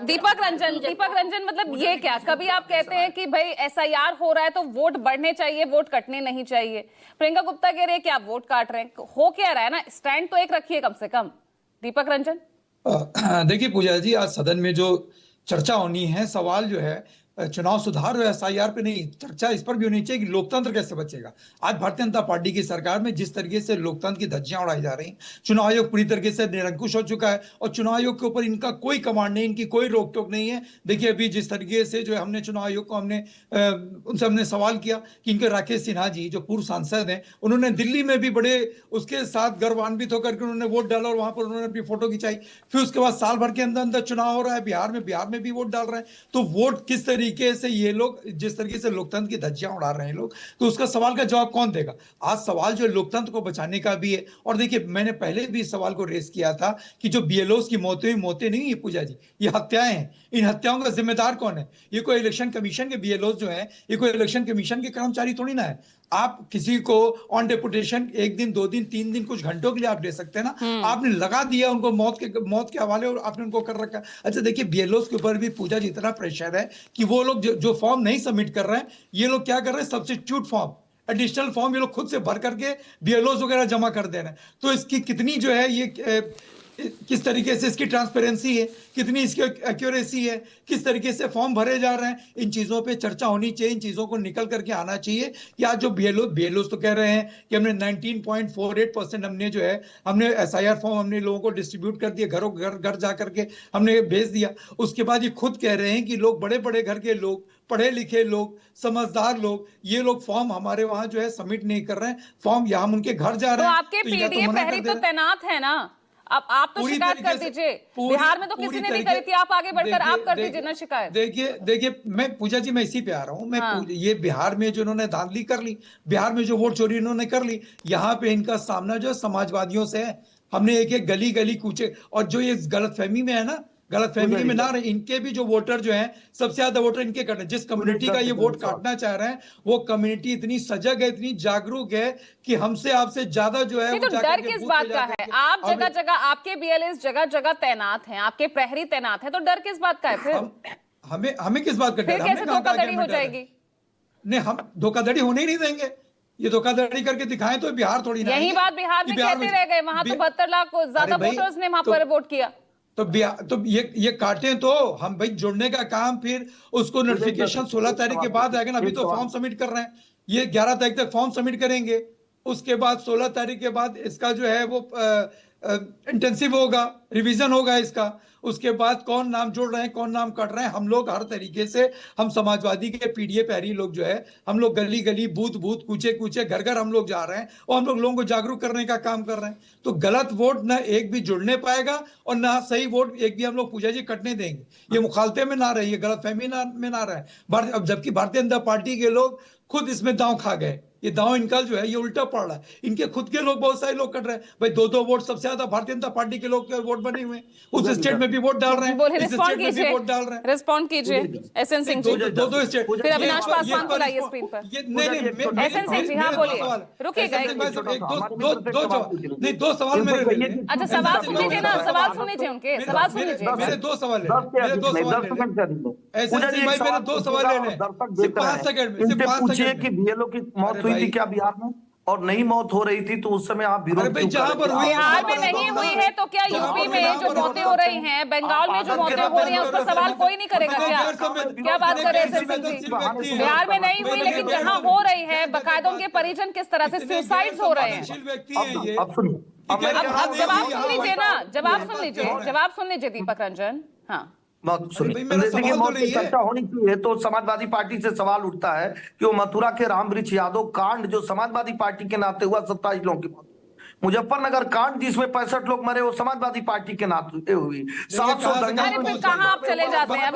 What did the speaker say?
दीपक रंजन मतलब ये क्या, कभी आप कहते हैं कि भाई एसआईआर हो रहा है तो वोट बढ़ने चाहिए, वोट कटने नहीं चाहिए। प्रियंका गुप्ता कह रही है कि आप वोट काट रहे हैं, हो क्या रहा है ना, स्टैंड तो एक रखिए कम से कम। दीपक रंजन देखिए पूजा जी, आज सदन में जो चर्चा होनी है, सवाल जो है चुनाव सुधार और एसआईआर पे नहीं, चर्चा इस पर भी होनी चाहिए कि लोकतंत्र कैसे बचेगा। आज भारतीय जनता पार्टी की सरकार में जिस तरीके से लोकतंत्र की धज्जियां उड़ाई जा रही, चुनाव आयोग पूरी तरीके से निरंकुश हो चुका है और चुनाव आयोग के ऊपर इनका कोई कमांड नहीं, इनकी कोई रोक टोक नहीं है। देखिए अभी जिस तरीके से जो है हमने चुनाव आयोग को उनसे हमने सवाल किया कि इनके राकेश सिन्हा जी जो पूर्व सांसद हैं, उन्होंने दिल्ली में भी बड़े उसके साथ गर्वान्वित होकर के उन्होंने वोट डाला और वहां पर उन्होंने अपनी फोटो खिंचाई। फिर उसके बाद साल भर के अंदर अंदर चुनाव हो रहा है, बिहार में भी वोट डाल रहे हैं। तो वोट किस तरीके से ये लोग जिस तरीके से लोकतंत्र की धज्जियां उड़ा रहे हैं लोग, तो उसका सवाल का जवाब कौन देगा। आज सवाल जो लोकतंत्र को बचाने का भी है। और देखिए मैंने पहले भी इस सवाल को रेस किया था कि जो बीएलओस की मौतें नहीं है पूजा जी, ये हत्याएं हैं। इन हत्याओं का जिम्मेदार कौन है? ये कोई इलेक्शन कमीशन के बीएलओस जो है, ये कोई इलेक्शन कमीशन के कर्मचारी थोड़ी ना है। आप किसी को ऑन डेपुटेशन 1 दिन 2 दिन 3 दिन कुछ घंटों के लिए आप दे सकते हैं ना। आपने लगा दिया उनको मौत के हवाले और आपने उनको कर रखा। अच्छा देखिए बीएलओस के ऊपर भी पूजा जी इतना प्रेशर है कि वो लोग जो फॉर्म नहीं सबमिट कर रहे हैं, ये लोग क्या कर रहे हैं, सब्स्टिट्यूट फॉर्म, एडिशनल फॉर्म ये लोग खुद से भर करके बीएलओस वगैरह जमा कर दे रहे हैं। तो इसकी कितनी जो है ये किस तरीके से इसकी ट्रांसपेरेंसी है, कितनी इसकी एक्यूरेसी है, किस तरीके से फॉर्म भरे जा रहे हैं, इन चीजों पे चर्चा होनी चाहिए। इन चीजों को निकल करके आना चाहिए कि आज जो बीएलओ तो कह रहे हैं कि हमने 19.48% हमने जो है हमने एसआईआर फॉर्म हमने लोगों को डिस्ट्रीब्यूट कर दिए, घर जा करके हमने भेज दिया। उसके बाद ये खुद कह रहे हैं कि लोग बड़े बड़े घर के लोग, पढ़े लिखे लोग, समझदार लोग, ये लोग फॉर्म हमारे वहां जो है सबमिट नहीं कर रहे हैं, फॉर्म यहाँ हम उनके घर जा रहे हैं। तो आपके पीडीए प्रहरी तो तैनात है ना, अब आप तो शिकायत कर दीजिए। बिहार में तो किसी ने नहीं करी थी, आप आगे बढ़कर आप कर दीजिए ना शिकायत। देखिए मैं पूजा जी मैं इसी पे आ रहा हूँ। ये बिहार में जो इन्होंने धांधली कर ली, बिहार में जो वोट चोरी इन्होंने कर ली, यहाँ पे इनका सामना जो है समाजवादियों से है। हमने एक एक गली गली कूचे, और जो ये गलतफहमी में है ना, गलतफहमी में ना रहे, इनके भी जो वोटर जो हैं सबसे ज्यादा वोटर इनके कट, जिस कम्युनिटी का ये वोट काटना चाह रहे हैं वो कम्युनिटी इतनी सजग है, इतनी जागरूक है कि हमसे आपसे ज्यादा जो है। तो डर किस बात का है? आप जगह जगह आपके बीएलएस जगह जगह तैनात हैं, आपके प्रहरी तैनात हैं, तो डर किस बात का है फिर? हमें किस बात का डर? कैसे धोखाधड़ी हो जाएगी? नहीं, हम धोखाधड़ी होने ही नहीं देंगे। ये धोखाधड़ी करके दिखाएं तो बिहार थोड़ी ना। यही बात बिहार में कहते रह गए, वहां तो 72 लाख ज्यादा वोटर्स ने वहां पर वोट किया। तो ये काटें तो हम भाई जुड़ने का काम, फिर उसको नोटिफिकेशन 16 तारीख के बाद आएगा ना। अभी तो फॉर्म सबमिट कर रहे हैं, ये 11 तारीख तक फॉर्म सबमिट करेंगे। उसके बाद 16 तारीख के बाद इसका जो है वो इंटेंसिव होगा, रिवीजन होगा इसका। उसके बाद कौन नाम जोड़ रहे हैं, कौन नाम कट रहे हैं, हम लोग हर तरीके से, हम समाजवादी के पीडीए पैरी लोग जो है, हम लोग गली गली बूथ बूथ कूचे कूचे घर घर हम लोग जा रहे हैं और हम लोग लोगों को जागरूक करने का काम कर रहे हैं। तो गलत वोट ना एक भी जुड़ने पाएगा और ना सही वोट एक भी हम लोग पूजा जी कटने देंगे। ये मुखालते में ना रहे, ये गलतफहमी में ना रहे। अब जबकि भारतीय जनता पार्टी के लोग खुद इसमें दांव खा गए, ये दांव इनका जो है ये उल्टा पड़ रहा है। इनके खुद के लोग, बहुत सारे लोग कट रहे हैं भाई, 2-2 वोट सबसे ज्यादा भारतीय जनता पार्टी के लोग के वोट बने हुए हैं, उस स्टेट में भी वोट डाल रहे हैं, इस स्टेट में भी वोट डाल रहे हैं। रिस्पॉन्ड कीजिए एसएन सिंह जी। दो स्टेट, फिर अविनाश पासवान को लाइए स्क्रीन पर। एसएन सिंह जी हाँ बोलिए, रुकिएगा दो सवाल मेरे। अच्छा सवाल सुन लीजिए ना, सवाल सुन लीजिए उनके, सवाल सुन लीजिए। मेरे 2 सवाल है, मेरे 2 सवाल है एसएन सिंह भाई, मेरे 2 सवाल है, सिर्फ 5 सेकंड में, सिर्फ 5 सेकंड कि बीएलओ की मौत हुई थी क्या बिहार में, और नहीं मौत हो रही थी तो उस समय आप विरोध क्यों कर रहे थे? बिहार में नहीं हुई है तो क्या यूपी में जो मौतें हो रही हैं, बंगाल में जो मौतें हो रही हैं, उस पर सवाल कोई नहीं करेगा क्या बात कर रहे हैं? बिहार में नहीं हुई, लेकिन जहां हो रही है बाकायदा उनके परिजन किस तरह से सुसाइड हो रहे हैं। अब सुनिए, अब जवाब सुन लीजिए ना, जवाब सुन लीजिए दीपक रंजन। हाँ देखिए मौत की चर्चा होनी चाहिए तो समाजवादी पार्टी से सवाल उठता है कि वो मथुरा के रामवृक्ष यादव कांड जो समाजवादी पार्टी के नाते हुआ, 27 लोगों की मौत, मुजफ्फरनगर कांड जिसमें 65 लोग मरे वो समाजवादी पार्टी के नाते हुई, 700 कहाँ आप चले जाते हैं?